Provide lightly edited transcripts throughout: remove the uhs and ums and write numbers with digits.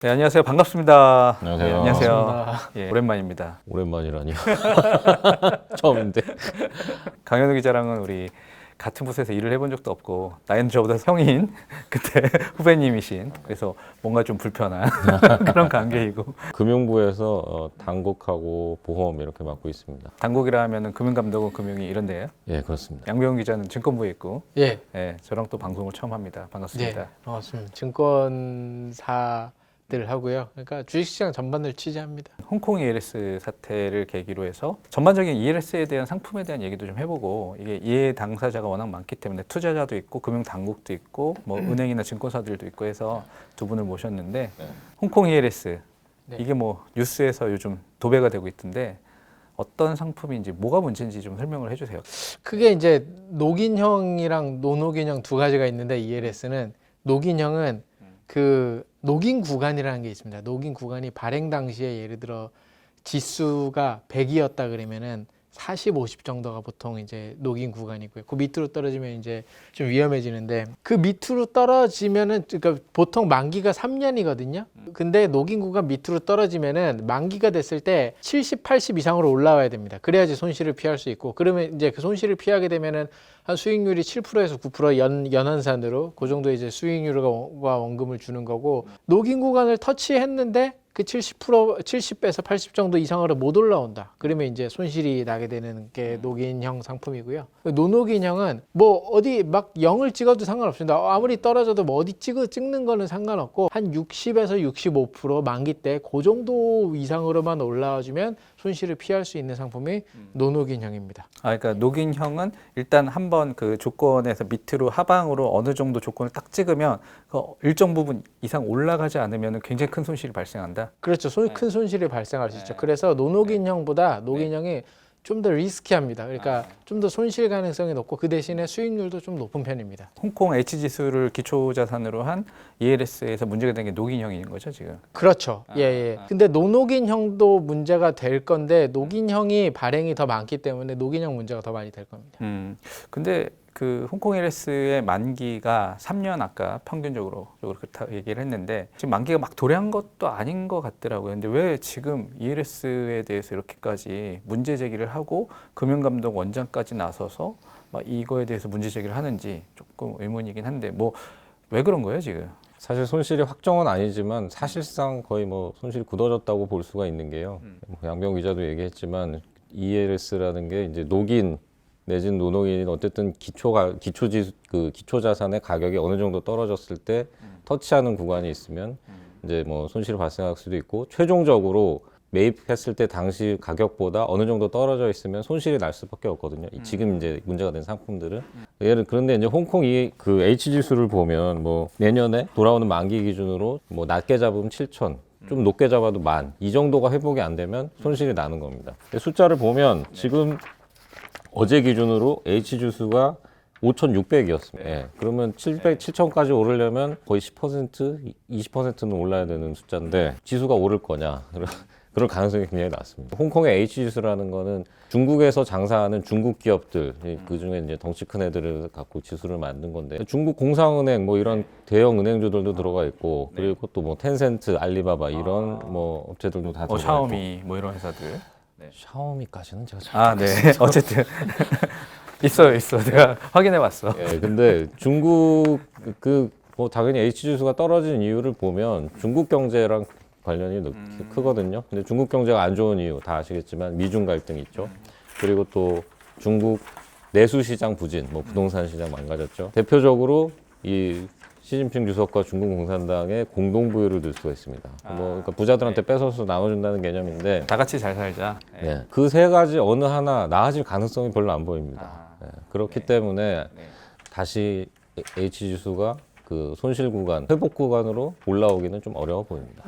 네, 안녕하세요. 반갑습니다. 안녕하세요. 네, 안녕하세요. 반갑습니다. 예, 오랜만입니다. 오랜만이라니요. 처음인데. 강현우 기자랑은 우리 같은 부서에서 일을 해본 적도 없고 나이는 저보다 형인 그때 후배님이신 그래서 뭔가 좀 불편한 그런 관계이고 금융부에서 당국하고 보험 이렇게 맡고 있습니다. 당국이라 하면은 금융감독은 금융이 이런데요. 예, 그렇습니다. 양병훈 기자는 증권부에 있고 예, 예, 저랑 또 방송을 처음 합니다. 반갑습니다. 네, 반갑습니다. 증권사들 하고요. 그러니까 주식시장 전반을 취재합니다. 홍콩 ELS 사태를 계기로 해서 전반적인 ELS에 대한 상품에 대한 얘기도 좀 해보고 이게 이해 당사자가 워낙 많기 때문에 투자자도 있고 금융 당국도 있고 뭐 은행이나 증권사들도 있고 해서 두 분을 모셨는데 홍콩 ELS 네. 이게 뭐 뉴스에서 요즘 도배가 되고 있던데 어떤 상품인지 뭐가 문제인지 좀 설명을 해주세요. 크게 이제 녹인형이랑 노녹인형 두 가지가 있는데 ELS는 녹인형은 그 녹인 구간이라는 게 있습니다. 녹인 구간이 발행 당시에 예를 들어 지수가 100이었다 그러면은 40, 50 정도가 보통 이제 녹인 구간이고요. 그 밑으로 떨어지면 이제 좀 위험해지는데 그 밑으로 떨어지면은 그러니까 보통 만기가 3년이거든요. 근데 녹인 구간 밑으로 떨어지면은 만기가 됐을 때 70, 80 이상으로 올라와야 됩니다. 그래야지 손실을 피할 수 있고 그러면 이제 그 손실을 피하게 되면은 한 수익률이 7%에서 9% 연한산으로 그 정도 이제 수익률과 원금을 주는 거고 녹인 구간을 터치했는데 그 70에서 80 정도 이상으로 못 올라온다. 그러면 이제 손실이 나게 되는 게 녹인형 상품이고요. 노녹인형은 뭐 어디 막 0을 찍어도 상관없습니다. 아무리 떨어져도 뭐 어디 찍는 거는 상관없고 한 60에서 65% 만기 때 그 정도 이상으로만 올라와주면 손실을 피할 수 있는 상품이 노녹인형입니다. 아, 그러니까 녹인형은 일단 한번 그 조건에서 밑으로 하방으로 어느 정도 조건을 딱 찍으면 그 일정 부분 이상 올라가지 않으면 굉장히 큰 손실이 발생한다. 그렇죠. 큰 손실이 발생할 수 있죠. 그래서 노녹인형보다 녹인형이 좀 더 리스키합니다. 그러니까 좀 더 손실 가능성이 높고 그 대신에 수익률도 좀 높은 편입니다. 홍콩 H지수를 기초자산으로 한 ELS에서 문제가 된 게 녹인형인 거죠, 지금? 그렇죠. 예. 근데 노녹인형도 문제가 될 건데 녹인형이 발행이 더 많기 때문에 녹인형 문제가 더 많이 될 겁니다. 근데 그 홍콩 ELS의 만기가 3년 아까 평균적으로 그렇다 얘기를 했는데 지금 만기가 막 도래한 것도 아닌 것 같더라고요. 근데 왜 지금 ELS에 대해서 이렇게까지 문제 제기를 하고 금융감독 원장까지 나서서 막 이거에 대해서 문제 제기를 하는지 조금 의문이긴 한데 뭐 왜 그런 거예요, 지금? 사실 손실이 확정은 아니지만 사실상 거의 뭐 손실이 굳어졌다고 볼 수가 있는 게요. 양병 기자도 얘기했지만 ELS라는 게 이제 녹인 내진 노녹인 어쨌든 기초 자산의 가격이 어느 정도 떨어졌을 때 터치하는 구간이 있으면 이제 뭐 손실이 발생할 수도 있고 최종적으로 매입했을 때 당시 가격보다 어느 정도 떨어져 있으면 손실이 날 수밖에 없거든요. 지금 이제 문제가 된 상품들은 그런데 이제 홍콩 그 H 지수를 보면 뭐 내년에 돌아오는 만기 기준으로 뭐 낮게 잡으면 7천, 좀 높게 잡아도 10,000 이 정도가 회복이 안 되면 손실이 나는 겁니다. 숫자를 보면 지금 어제 기준으로 H 지수가 5,600이었습니다. 예. 그러면 7,000까지 오르려면 거의 10%, 20%는 올라야 되는 숫자인데 지수가 오를 거냐? 그럴 가능성이 굉장히 낮습니다. 홍콩의 H 지수라는 거는 중국에서 장사하는 중국 기업들, 그 중에 이제 덩치 큰 애들을 갖고 지수를 만든 건데 중국 공상은행 뭐 이런 대형 은행주들도 들어가 있고 그리고 또 뭐 텐센트, 알리바바 이런 뭐 업체들도 다 들어가 있고 샤오미 뭐 이런 회사들. 샤오미까지는 제가 잘 아, 네. 어쨌든 있어. 내가 확인해 봤어. 예, 근데 중국 뭐 당연히 H 지수가 떨어진 이유를 보면 중국 경제랑 관련이 크거든요. 근데 중국 경제가 안 좋은 이유 다 아시겠지만 미중 갈등 있죠. 그리고 또 중국 내수 시장 부진, 뭐 부동산 시장 망가졌죠. 대표적으로 이 시진핑 주석과 중국 공산당의 공동 부유를 들 수가 있습니다. 뭐 그러니까 부자들한테 뺏어서 나눠준다는 개념인데 다 같이 잘 살자. 네. 그 세 가지 어느 하나 나아질 가능성이 별로 안 보입니다. 그렇기 때문에 다시 H 지수가 그 손실 구간, 회복 구간으로 올라오기는 좀 어려워 보입니다.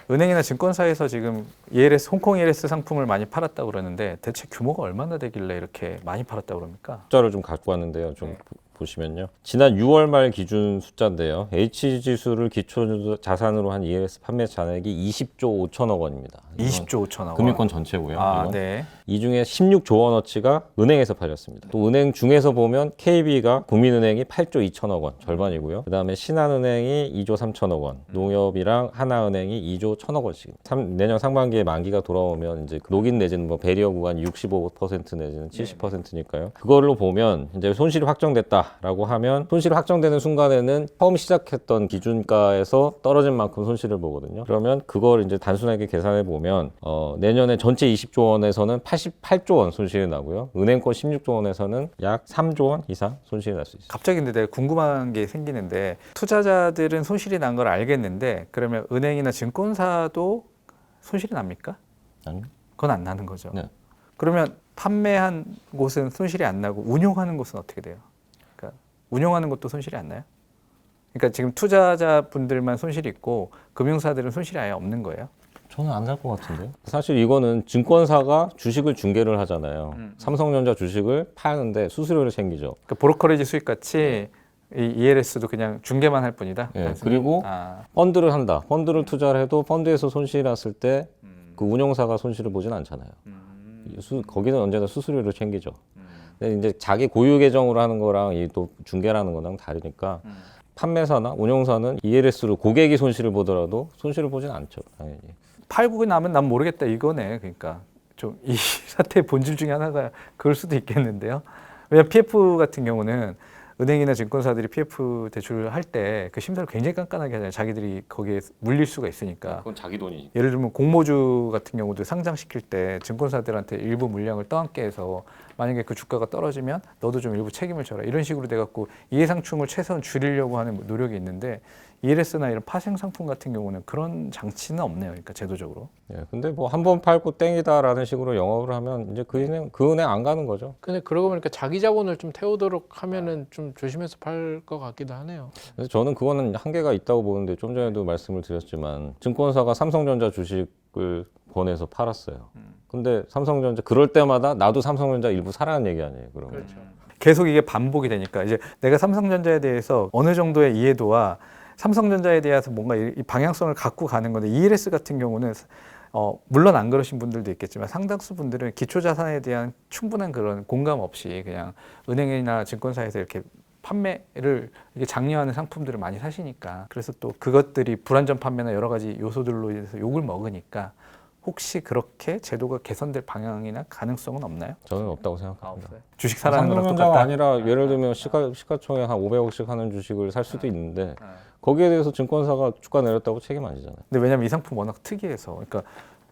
은행이나 증권사에서 지금 ELS, 홍콩 ELS 상품을 많이 팔았다고 그러는데 대체 규모가 얼마나 되길래 이렇게 많이 팔았다고 그럽니까? 숫자를 좀 갖고 왔는데요. 좀 보시면요. 지난 6월 말 기준 숫자인데요. H지수를 기초 자산으로 한 ELS 판매 잔액이 20조 5천억 원입니다. 20조 5천억 원. 금융권 전체고요. 아, 이건. 네. 이 중에 16조 원어치가 은행에서 팔렸습니다. 또 은행 중에서 보면 KB가 국민은행이 8조 2천억 원 절반이고요. 그다음에 신한은행이 2조 3천억 원, 농협이랑 하나은행이 2조 1천억 원씩. 내년 상반기에 만기가 돌아오면 이제 녹인 내지는 뭐 배리어 구간이 65% 내지는 70%니까요. 그걸로 보면 이제 손실이 확정됐다라고 하면 손실이 확정되는 순간에는 처음 시작했던 기준가에서 떨어진 만큼 손실을 보거든요. 그러면 그걸 이제 단순하게 계산해 보면 내년에 전체 20조 원에서는 88조 원 손실이 나고요. 은행권 16조 원에서는 약 3조 원 이상 손실이 날 수 있어요. 갑자기 근데 내가 궁금한 게 생기는데 투자자들은 손실이 난 걸 알겠는데 그러면 은행이나 증권사도 손실이 납니까? 아니요. 그건 안 나는 거죠. 네. 그러면 판매한 곳은 손실이 안 나고 운용하는 곳은 어떻게 돼요? 그러니까 운용하는 것도 손실이 안 나요? 그러니까 지금 투자자분들만 손실이 있고 금융사들은 손실이 아예 없는 거예요? 저는 안 살 것 같은데요. 사실 이거는 증권사가 주식을 중개를 하잖아요. 삼성전자 주식을 파는데 수수료를 챙기죠. 그러니까 브로커리지 수익 같이 이 ELS도 그냥 중개만 할 뿐이다. 예, 단순히? 그리고 아, 펀드를 한다. 펀드를 투자를 해도 펀드에서 손실이 났을 때 그 운용사가 손실을 보진 않잖아요. 거기는 언제나 수수료를 챙기죠. 근데 이제 자기 고유 계정으로 하는 거랑 이 또 중개라는 거랑 다르니까 판매사나 운용사는 ELS로 고객이 손실을 보더라도 손실을 보진 않죠. 당연히. 팔고 나면 난 모르겠다 이거네. 그러니까 좀 이 사태의 본질 중에 하나가 그럴 수도 있겠는데요. 왜냐하면 PF 같은 경우는 은행이나 증권사들이 PF 대출을 할 때 그 심사를 굉장히 깐깐하게 하잖아요. 자기들이 거기에 물릴 수가 있으니까. 그건 자기 돈이니까. 예를 들면 공모주 같은 경우도 상장시킬 때 증권사들한테 일부 물량을 떠안게 해서 만약에 그 주가가 떨어지면 너도 좀 일부 책임을 져라 이런 식으로 돼갖고 이해상충을 최소한 줄이려고 하는 노력이 있는데 ELS나 이런 파생 상품 같은 경우는 그런 장치는 없네요. 그러니까 제도적으로. 예, 근데 뭐 한 번 팔고 땡이다라는 식으로 영업을 하면 이제 그 은행 안 가는 거죠. 근데 그러고 보니까 자기 자본을 좀 태우도록 하면은 좀 조심해서 팔 것 같기도 하네요. 그래서 저는 그거는 한계가 있다고 보는데 좀 전에도 말씀을 드렸지만 증권사가 삼성전자 주식을 권해서 팔았어요. 근데 삼성전자 그럴 때마다 나도 삼성전자 일부 사라는 얘기 아니에요. 그러면. 계속 이게 반복이 되니까 이제 내가 삼성전자에 대해서 어느 정도의 이해도와 삼성전자에 대해서 뭔가 이 방향성을 갖고 가는 건데 ELS 같은 경우는 물론 안 그러신 분들도 있겠지만 상당수 분들은 기초자산에 대한 충분한 그런 공감 없이 그냥 은행이나 증권사에서 이렇게 판매를 이게 장려하는 상품들을 많이 사시니까 그래서 또 그것들이 불안전 판매나 여러 가지 요소들로 인해서 욕을 먹으니까 혹시 그렇게 제도가 개선될 방향이나 가능성은 없나요? 저는 없다고 생각합니다. 주식 사라는 거랑 삼성전자가 똑같다. 아니라 예를 들면 시가총액 한 500억씩 하는 주식을 살 수도 있는데 거기에 대해서 증권사가 주가 내렸다고 책임 안 지잖아요. 근데 왜냐면 이 상품 워낙 특이해서 그러니까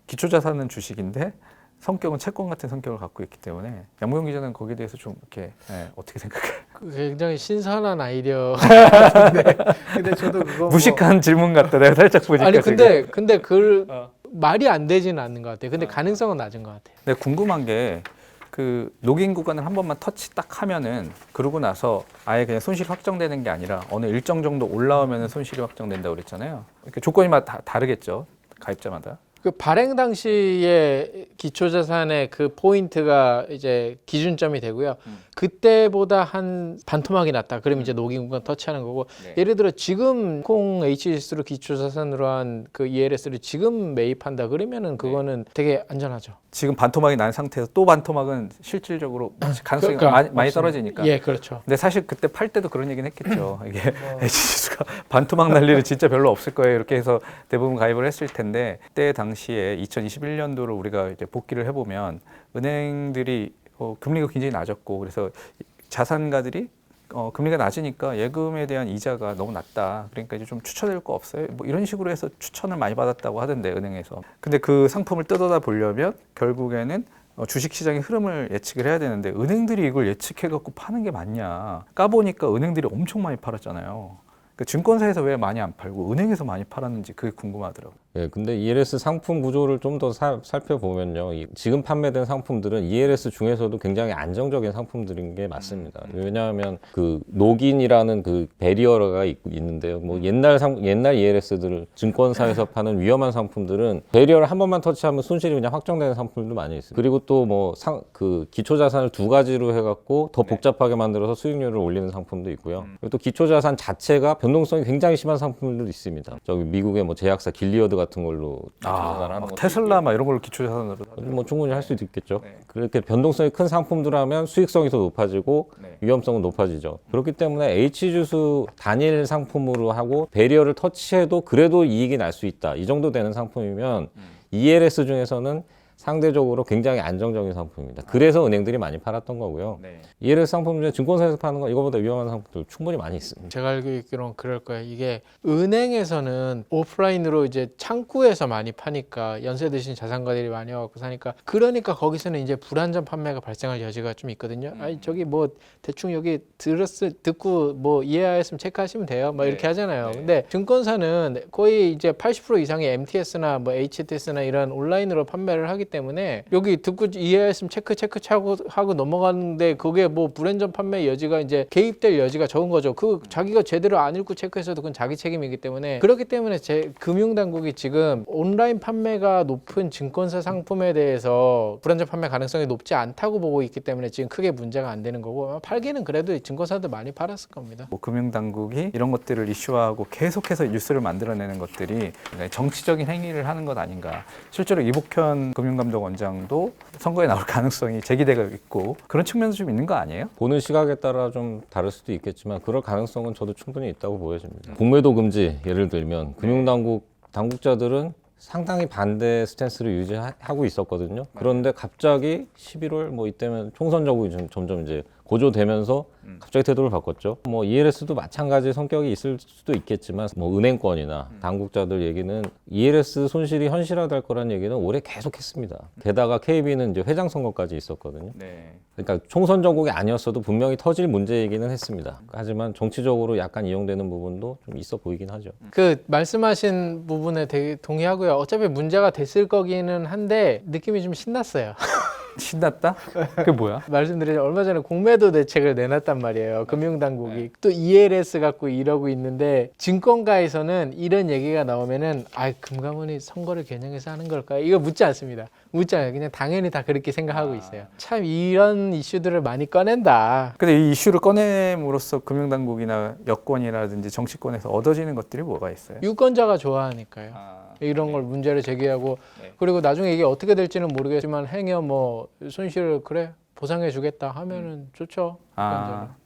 기초자산은 주식인데 성격은 채권 같은 성격을 갖고 있기 때문에 양무영 기자는 거기에 대해서 좀 이렇게 어떻게 생각해요? 굉장히 신선한 아이디어 같은데 근데 저도 그거 무식한 질문 같다. 내가 살짝 보니까 아니 지금. 근데 그 말이 안 되지는 않는 것 같아요. 근데 가능성은 낮은 것 같아요. 근데 궁금한 게 그 녹인 구간을 한 번만 터치 딱 하면은 그러고 나서 아예 그냥 손실 확정되는 게 아니라 어느 일정 정도 올라오면은 손실이 확정된다고 그랬잖아요. 이렇게 조건이마다 다 다르겠죠. 가입자마다. 그 발행 당시에 기초자산의 그 포인트가 이제 기준점이 되고요. 그때보다 한 반토막이 났다. 그럼 이제 녹인 구간 터치하는 거고. 네. 예를 들어 지금 콩 HS로 기초자산으로 한 그 ELS를 지금 매입한다. 그러면은 그거는 되게 안전하죠. 지금 반토막이 난 상태에서 또 반토막은 실질적으로 가능성이 그러니까 많이 떨어지니까. 예, 그렇죠. 근데 사실 그때 팔 때도 그런 얘기는 했겠죠. 이게 HG수가 반토막 날 일은 진짜 별로 없을 거예요. 이렇게 해서 대부분 가입을 했을 텐데 그때 당시에 2021년도로 우리가 이제 복기를 해보면 은행들이 금리가 굉장히 낮았고 그래서 자산가들이 금리가 낮으니까 예금에 대한 이자가 너무 낮다. 그러니까 이제 좀 추천할 거 없어요. 뭐 이런 식으로 해서 추천을 많이 받았다고 하던데 은행에서. 근데 그 상품을 뜯어다 보려면 결국에는 주식시장의 흐름을 예측을 해야 되는데 은행들이 이걸 예측해갖고 파는 게 맞냐. 까보니까 은행들이 엄청 많이 팔았잖아요. 그러니까 증권사에서 왜 많이 안 팔고 은행에서 많이 팔았는지 그게 궁금하더라고요. 예, 근데 ELS 상품 구조를 좀 더 살펴보면요. 지금 판매된 상품들은 ELS 중에서도 굉장히 안정적인 상품들인 게 맞습니다. 왜냐하면 그 녹인이라는 그 배리어가 있는데요. 뭐 옛날 ELS들 증권사에서 파는 위험한 상품들은 배리어를 한 번만 터치하면 손실이 그냥 확정되는 상품들도 많이 있습니다. 그리고 또 뭐 그 기초 자산을 두 가지로 해갖고 더 복잡하게 만들어서 수익률을 올리는 상품도 있고요. 그리고 또 기초 자산 자체가 변동성이 굉장히 심한 상품들도 있습니다. 저기 미국의 뭐 제약사 길리어드 같은 걸로 막 테슬라 막 이런 걸로 기초 자산으로 뭐 충분히 할 수도 있겠죠. 네. 그렇게 변동성이 큰 상품들 하면 수익성이 더 높아지고 네. 위험성은 높아지죠. 그렇기 때문에 H주수 단일 상품으로 하고 배리어를 터치해도 그래도 이익이 날 수 있다. 이 정도 되는 상품이면 ELS 중에서는 상대적으로 굉장히 안정적인 상품입니다. 그래서 은행들이 많이 팔았던 거고요. 네. ELS 상품 중에 증권사에서 파는 건 이거보다 위험한 상품도 충분히 많이 있습니다. 제가 알고 있기로는 그럴 거예요. 이게 은행에서는 오프라인으로 이제 창구에서 많이 파니까 연세 드신 자산가들이 많이 와갖고 사니까 그러니까 거기서는 이제 불안전 판매가 발생할 여지가 좀 있거든요. 아니 저기 뭐 대충 여기 듣고 뭐 이해하였으면 체크하시면 돼요. 막 이렇게 하잖아요. 근데 증권사는 거의 이제 80% 이상의 MTS나 뭐 HTS나 이런 온라인으로 판매를 하기 때문에 여기 듣고 이해했으면 하고 넘어가는데 그게 뭐 불안전 판매 여지가 이제 개입될 여지가 적은 거죠. 그 자기가 제대로 안 읽고 체크해서도 그건 자기 책임이기 때문에 그렇기 때문에 제 금융당국이 지금 온라인 판매가 높은 증권사 상품에 대해서 불안전 판매 가능성이 높지 않다고 보고 있기 때문에 지금 크게 문제가 안 되는 거고 팔기는 그래도 증권사들 많이 팔았을 겁니다. 뭐 금융당국이 이런 것들을 이슈화하고 계속해서 뉴스를 만들어내는 것들이 정치적인 행위를 하는 것 아닌가. 실제로 이복현 금융감독원장도 선거에 나올 가능성이 제기되고 있고 그런 측면도 좀 있는 거 아니에요? 보는 시각에 따라 좀 다를 수도 있겠지만 그럴 가능성은 저도 충분히 있다고 보여집니다. 공매도 금지 예를 들면 당국자들은 상당히 반대 스탠스를 유지하고 있었거든요. 그런데 갑자기 11월 뭐 이때면 총선 전국이 점점 이제 고조되면서 갑자기 태도를 바꿨죠. 뭐 ELS도 마찬가지 성격이 있을 수도 있겠지만 뭐 은행권이나 당국자들 얘기는 ELS 손실이 현실화될 거란 얘기는 올해 계속 했습니다. 게다가 KB는 이제 회장 선거까지 있었거든요. 네. 그러니까 총선 전국이 아니었어도 분명히 터질 문제이기는 했습니다. 하지만 정치적으로 약간 이용되는 부분도 좀 있어 보이긴 하죠. 그 말씀하신 부분에 되게 동의하고요. 어차피 문제가 됐을 거기는 한데 느낌이 좀 신났어요. 신났다? 그게 뭐야? 말씀드리자 얼마 전에 공매도 대책을 내놨단 말이에요. 금융당국이 또 ELS 갖고 이러고 있는데 증권가에서는 이런 얘기가 나오면은 금감원이 선거를 겨냥해서 하는 걸까요? 이거 묻지 않습니다. 묻지 않아요. 그냥 당연히 다 그렇게 생각하고 있어요. 참 이런 이슈들을 많이 꺼낸다. 근데 이 이슈를 꺼냄으로써 금융당국이나 여권이라든지 정치권에서 얻어지는 것들이 뭐가 있어요? 유권자가 좋아하니까요. 이런 걸 문제를 제기하고 그리고 나중에 이게 어떻게 될지는 모르겠지만 행여 뭐 손실을 그래 보상해 주겠다 하면은 좋죠.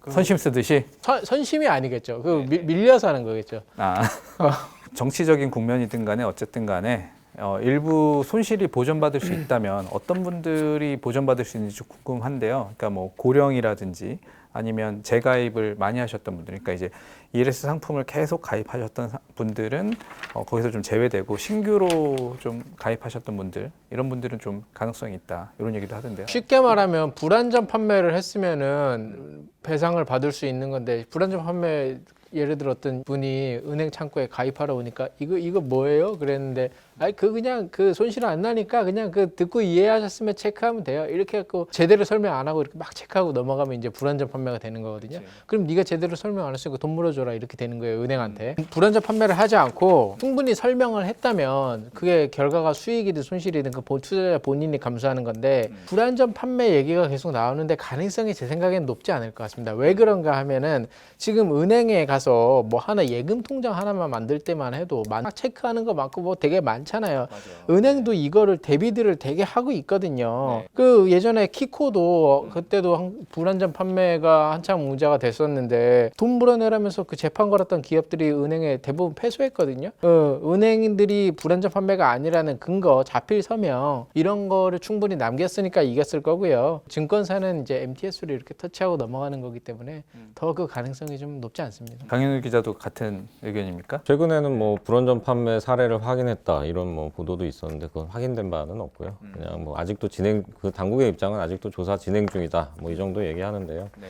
선심 쓰듯이? 선심이 아니겠죠. 밀려서 하는 거겠죠. 정치적인 국면이든 간에 어쨌든 간에 일부 손실이 보전받을 수 있다면 어떤 분들이 보전받을 수 있는지 좀 궁금한데요. 그러니까 뭐 고령이라든지 아니면 재가입을 많이 하셨던 분들, 그러니까 이제 ELS 상품을 계속 가입하셨던 분들은 거기서 좀 제외되고 신규로 좀 가입하셨던 분들, 이런 분들은 좀 가능성이 있다, 이런 얘기도 하던데요. 쉽게 말하면 불안전 판매를 했으면은 배상을 받을 수 있는 건데 불안전 판매 예를 들어 어떤 분이 은행 창구에 가입하러 오니까 이거 뭐예요? 그랬는데 그냥 그 손실 안 나니까 그냥 그 듣고 이해하셨으면 체크하면 돼요. 이렇게 해갖고 제대로 설명 안 하고 이렇게 막 체크하고 넘어가면 이제 불안전 판매가 되는 거거든요. 그치. 그럼 네가 제대로 설명 안 했으니까 돈 물어줘라 이렇게 되는 거예요. 은행한테. 불안전 판매를 하지 않고 충분히 설명을 했다면 그게 결과가 수익이든 손실이든 그 투자자 본인이 감수하는 건데 불안전 판매 얘기가 계속 나오는데 가능성이 제 생각엔 높지 않을 것 같습니다. 왜 그런가 하면은 지금 은행에 가서 뭐 하나 예금 통장 하나만 만들 때만 해도 체크하는 거 많고 뭐 되게 많잖아요. 은행도 이거를 대비들을 되게 하고 있거든요. 네. 그 예전에 키코도 그때도 불안전 판매가 한참 문제가 됐었는데 돈 물어내라면서 그 재판 걸었던 기업들이 은행에 대부분 패소했거든요. 은행인들이 불안전 판매가 아니라는 근거, 자필 서명 이런 거를 충분히 남겼으니까 이겼을 거고요. 증권사는 이제 MTS를 이렇게 터치하고 넘어가는 거기 때문에 더 그 가능성이 좀 높지 않습니다. 강현우 기자도 같은 의견입니까? 최근에는 뭐 불안전 판매 사례를 확인했다 이런 뭐 보도도 있었는데 그건 확인된 바는 없고요. 그냥 뭐 아직도 그 당국의 입장은 아직도 조사 진행 중이다 뭐 이 정도 얘기하는데요. 네.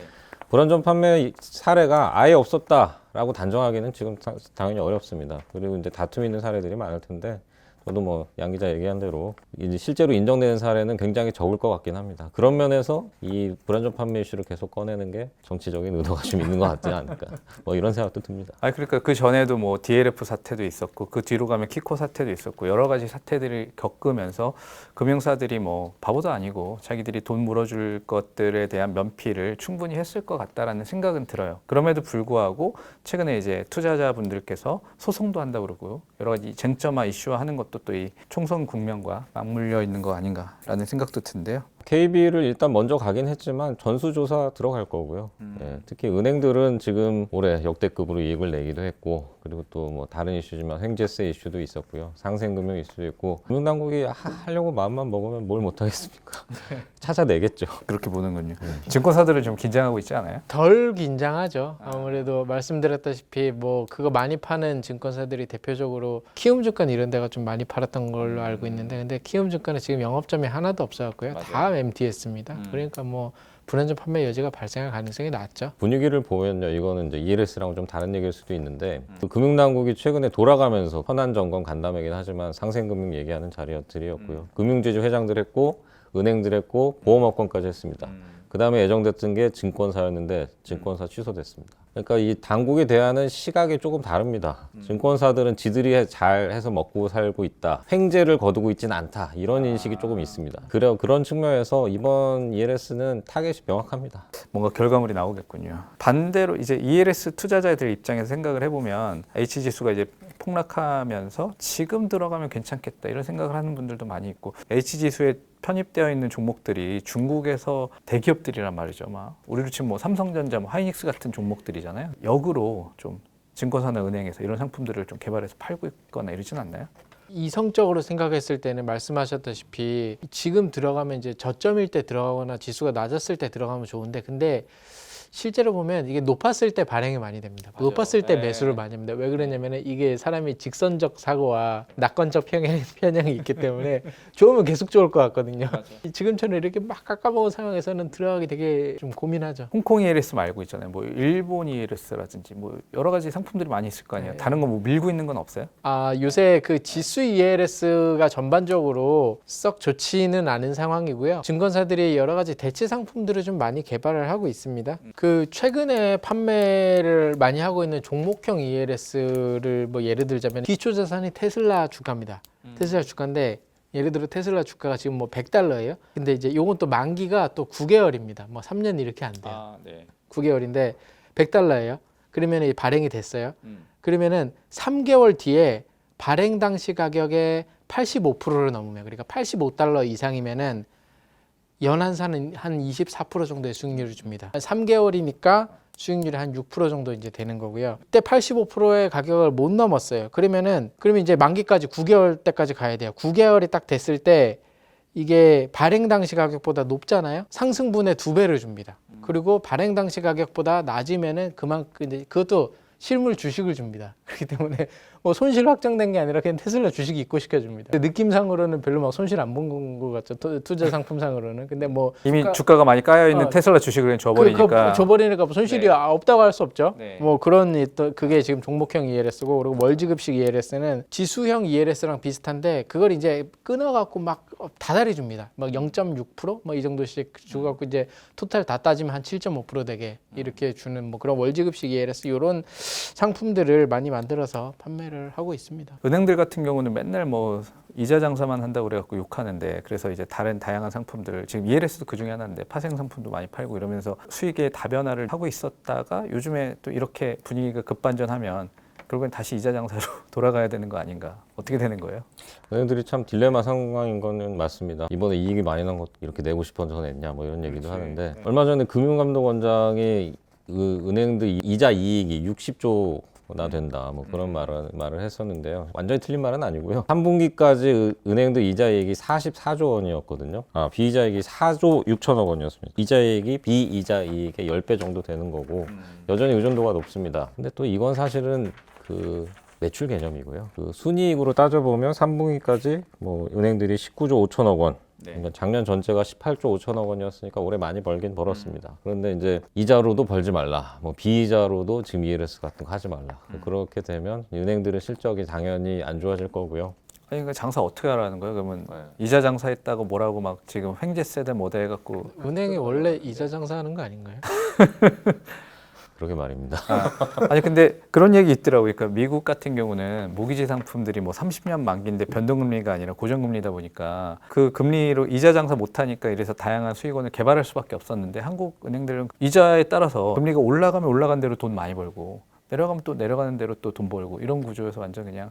불안전 판매 사례가 아예 없었다라고 단정하기는 지금 당연히 어렵습니다. 그리고 이제 다툼 있는 사례들이 많을 텐데 저도 뭐 양 기자 얘기한 대로 이제 실제로 인정되는 사례는 굉장히 적을 것 같긴 합니다. 그런 면에서 이 불안전 판매 이슈를 계속 꺼내는 게 정치적인 의도가 좀 있는 것 같지 않을까. 뭐 이런 생각도 듭니다. 아 그러니까 그 전에도 뭐 DLF 사태도 있었고 그 뒤로 가면 키코 사태도 있었고 여러 가지 사태들을 겪으면서 금융사들이 뭐 바보도 아니고 자기들이 돈 물어줄 것들에 대한 면피를 충분히 했을 것 같다라는 생각은 들어요. 그럼에도 불구하고 최근에 이제 투자자분들께서 소송도 한다고 그러고요. 여러 가지 쟁점화 이슈화하는 것도 또 이 총선 국면과 맞물려 있는 거 아닌가라는 생각도 든데요. KB를 일단 먼저 가긴 했지만 전수조사 들어갈 거고요. 예, 특히 은행들은 지금 올해 역대급으로 이익을 내기도 했고 그리고 또 뭐 다른 이슈지만 횡재세 이슈도 있었고요. 상생금융 이슈도 있고 금융당국이 하려고 마음만 먹으면 뭘 못하겠습니까? 찾아내겠죠. 그렇게 보는군요. 증권사들은 좀 긴장하고 있지 않아요? 덜 긴장하죠. 아무래도 말씀드렸다시피 뭐 그거 많이 파는 증권사들이 대표적으로 키움증권 이런 데가 좀 많이 팔았던 걸로 알고 있는데 근데 키움증권은 지금 영업점이 하나도 없어갖고요. 다 MTS입니다. 그러니까 뭐 불안전 판매 여지가 발생할 가능성이 낮죠. 분위기를 보면요, 이거는 이제 ELS랑 좀 다른 얘기일 수도 있는데 그 금융당국이 최근에 돌아가면서 현안 점검 간담회긴 하지만 상생금융 얘기하는 자리였고요. 금융지주 회장들 했고 은행들 했고 보험업권까지 했습니다. 그 다음에 예정됐던 게 증권사였는데 증권사 취소됐습니다. 그러니까 이 당국에 대한 시각이 조금 다릅니다. 증권사들은 지들이 잘 해서 먹고 살고 있다. 횡재를 거두고 있지는 않다. 이런 인식이 조금 있습니다. 그런 측면에서 이번 ELS는 타겟이 명확합니다. 뭔가 결과물이 나오겠군요. 반대로 이제 ELS 투자자들 입장에서 생각을 해보면 H지수가 이제 폭락하면서 지금 들어가면 괜찮겠다 이런 생각을 하는 분들도 많이 있고 H지수에 편입되어 있는 종목들이 중국에서 대기업들이란 말이죠. 막 우리로 치면 뭐 삼성전자, 뭐 하이닉스 같은 종목들이잖아요. 역으로 좀 증권사나 은행에서 이런 상품들을 좀 개발해서 팔고 있거나 이러진 않나요? 이성적으로 생각했을 때는 말씀하셨다시피 지금 들어가면 이제 저점일 때 들어가거나 지수가 낮았을 때 들어가면 좋은데 근데 실제로 보면 이게 높았을 때 발행이 많이 됩니다. 맞아요. 높았을 때 네. 매수를 많이 합니다. 왜 그러냐면 이게 사람이 직선적 사고와 낙관적 편향이 있기 때문에 좋으면 계속 좋을 것 같거든요. 지금처럼 이렇게 막 깎아먹은 상황에서는 들어가기 되게 좀 고민하죠. 홍콩 ELS 말고 있잖아요. 뭐 일본 ELS라든지 뭐 여러 가지 상품들이 많이 있을 거 아니에요. 네. 다른 거 뭐 밀고 있는 건 없어요? 아 요새 그 지수 ELS가 전반적으로 썩 좋지는 않은 상황이고요. 증권사들이 여러 가지 대체 상품들을 좀 많이 개발을 하고 있습니다. 그 최근에 판매를 많이 하고 있는 종목형 ELS를 뭐 예를 들자면 기초 자산이 테슬라 주가입니다. 테슬라 주가인데 예를 들어 테슬라 주가가 지금 뭐 $100예요. 근데 이제 요건 또 만기가 또 9개월입니다. 뭐 3년 이렇게 안 돼요. 네. 9개월인데 $100예요. 그러면 발행이 됐어요. 그러면은 3개월 뒤에 발행 당시 가격의 85%를 넘으면 그러니까 $85 이상이면은 연한사는 한 24% 정도의 수익률을 줍니다. 3개월이니까 수익률이 한 6% 정도 이제 되는 거고요. 그때 85%의 가격을 못 넘었어요. 그러면 이제 만기까지 9개월 때까지 가야 돼요. 9개월이 딱 됐을 때 이게 발행 당시 가격보다 높잖아요. 상승분의 2배를 줍니다. 그리고 발행 당시 가격보다 낮으면은 그만큼 이제 그것도 실물 주식을 줍니다. 그렇기 때문에 뭐 손실 확정된 게 아니라 그냥 테슬라 주식이 입고시켜 줍니다. 느낌상으로는 별로 막 손실 안 본 것 같죠. 투자 상품상으로는. 근데 뭐 이미 주가가 많이 까여 있는 테슬라 주식을 줘버리니까. 줘버리니까 뭐 손실이 네. 없다고 할 수 없죠. 네. 뭐 그런 또 그게 지금 종목형 ELS고 그리고 월지급식 ELS는 지수형 ELS랑 비슷한데 그걸 이제 끊어갖고 막 다달이 줍니다. 막 0.6%? 뭐 이 정도씩 주갖고 이제 토탈 다 따지면 한 7.5% 되게 이렇게 주는 뭐 그런 월지급식 ELS 이런 상품들을 많이 만들어서 판매를 하고 있습니다. 은행들 같은 경우는 맨날 뭐 이자 장사만 한다고 그래갖고 욕하는데 그래서 이제 다른 다양한 상품들 지금 ELS도 그 중에 하나인데 파생 상품도 많이 팔고 이러면서 수익의 다변화를 하고 있었다가 요즘에 또 이렇게 분위기가 급반전하면 결국엔 다시 이자 장사로 돌아가야 되는 거 아닌가? 어떻게 되는 거예요? 은행들이 참 딜레마 상황인 거는 맞습니다. 이번에 이익이 많이 난 것 이렇게 내고 싶어서 냈냐 뭐 이런 얘기도 하는데 얼마 전에 금융감독원장이 은행들 이자 이익이 60조나 된다 뭐 그런 말을 했었는데요. 완전히 틀린 말은 아니고요. 3분기까지 은행들 이자 이익이 44조 원이었거든요. 비이자 이익이 4조 6천억 원이었습니다. 이자 이익이 비이자 이익의 10배 정도 되는 거고 여전히 의존도가 높습니다. 근데 또 이건 사실은 그 매출 개념이고요. 그 순이익으로 따져보면 3분기까지 뭐 은행들이 19조 5천억 원 그러니까 작년 전체가 18조 5천억 원이었으니까 올해 많이 벌긴 벌었습니다. 그런데 이제 이자로도 벌지 말라, 뭐 비이자로도 지금 ELS 같은 거 하지 말라. 그렇게 되면 은행들은 실적이 당연히 안 좋아질 거고요. 아니 그러니까 장사 어떻게 하라는 거예요? 그러면 이자 장사했다고 뭐라고 막 지금 횡재세대 뭐대 해갖고 은행이 원래 이자 장사하는 거 아닌가요? 그러게 말입니다. 아니 근데 그런 얘기 있더라고요. 그러니까 미국 같은 경우는 모기지 상품들이 뭐 30년 만기인데 변동금리가 아니라 고정금리다 보니까 그 금리로 이자 장사 못하니까 이래서 다양한 수익원을 개발할 수밖에 없었는데 한국 은행들은 이자에 따라서 금리가 올라가면 올라간 대로 돈 많이 벌고 내려가면 또 내려가는 대로 또 돈 벌고 이런 구조에서 완전 그냥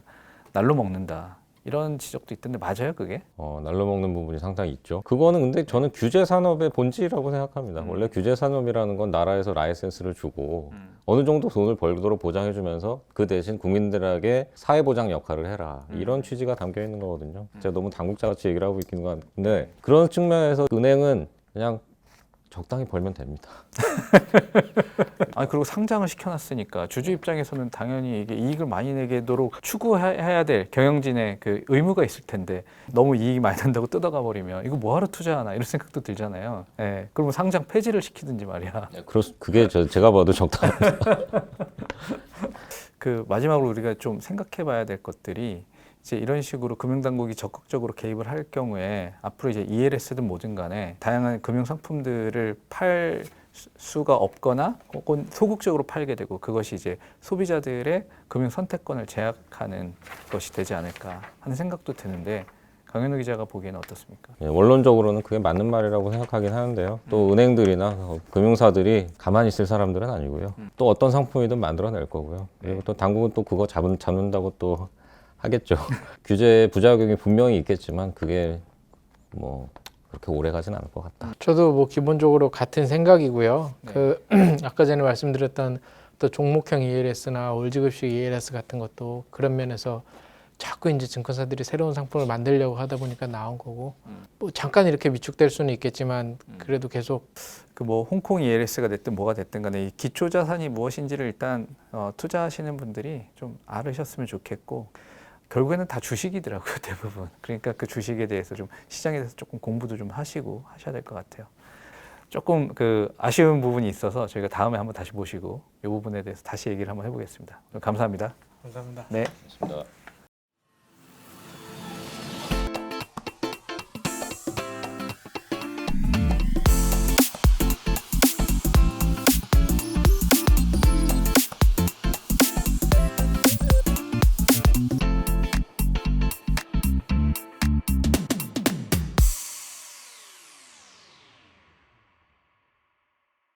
날로 먹는다. 이런 지적도 있던데 맞아요 그게? 날로 먹는 부분이 상당히 있죠. 그거는 근데 저는 규제 산업의 본질이라고 생각합니다. 원래 규제 산업이라는 건 나라에서 라이센스를 주고 어느 정도 돈을 벌도록 보장해주면서 그 대신 국민들에게 사회보장 역할을 해라. 이런 취지가 담겨 있는 거거든요. 제가 너무 당국자같이 얘기를 하고 있는 건 같은데 그런 측면에서 은행은 그냥 적당히 벌면 됩니다. 아니 그리고 상장을 시켜놨으니까 주주 입장에서는 당연히 이게 이익을 많이 내도록 추구해야 될 경영진의 그 의무가 있을 텐데 너무 이익이 많이 난다고 뜯어가 버리면 이거 뭐하러 투자하나 이런 생각도 들잖아요. 예, 그러면 상장 폐지를 시키든지 말이야. 그게 제가 봐도 적당합니다. 그 마지막으로 우리가 좀 생각해봐야 될 것들이 이제 이런 식으로 금융당국이 적극적으로 개입을 할 경우에 앞으로 이제 ELS든 뭐든 간에 다양한 금융 상품들을 팔 수가 없거나 혹은 소극적으로 팔게 되고 그것이 이제 소비자들의 금융 선택권을 제약하는 것이 되지 않을까 하는 생각도 드는데 강현우 기자가 보기에는 어떻습니까? 원론적으로는 그게 맞는 말이라고 생각하긴 하는데요. 또 은행들이나 금융사들이 가만히 있을 사람들은 아니고요. 또 어떤 상품이든 만들어낼 거고요. 그리고 또 당국은 또 그거 잡는다고 또 하겠죠. 규제 부작용이 분명히 있겠지만 그게 뭐 그렇게 오래 가진 않을 것 같다. 저도 뭐 기본적으로 같은 생각이고요. 네. 그 아까 전에 말씀드렸던 또 종목형 ELS나 올지급식 ELS 같은 것도 그런 면에서 자꾸 이제 증권사들이 새로운 상품을 만들려고 하다 보니까 나온 거고 뭐 잠깐 이렇게 위축될 수는 있겠지만 그래도 계속 그 뭐 홍콩 ELS가 됐든 뭐가 됐든 간에 이 기초 자산이 무엇인지를 일단 투자하시는 분들이 좀 알으셨으면 좋겠고 결국에는 다 주식이더라고요 대부분. 그러니까 그 주식에 대해서 좀 시장에 대해서 조금 공부도 좀 하시고 하셔야 될 것 같아요. 조금 그 아쉬운 부분이 있어서 저희가 다음에 한번 다시 모시고 이 부분에 대해서 다시 얘기를 한번 해보겠습니다. 감사합니다. 감사합니다. 네. 알겠습니다.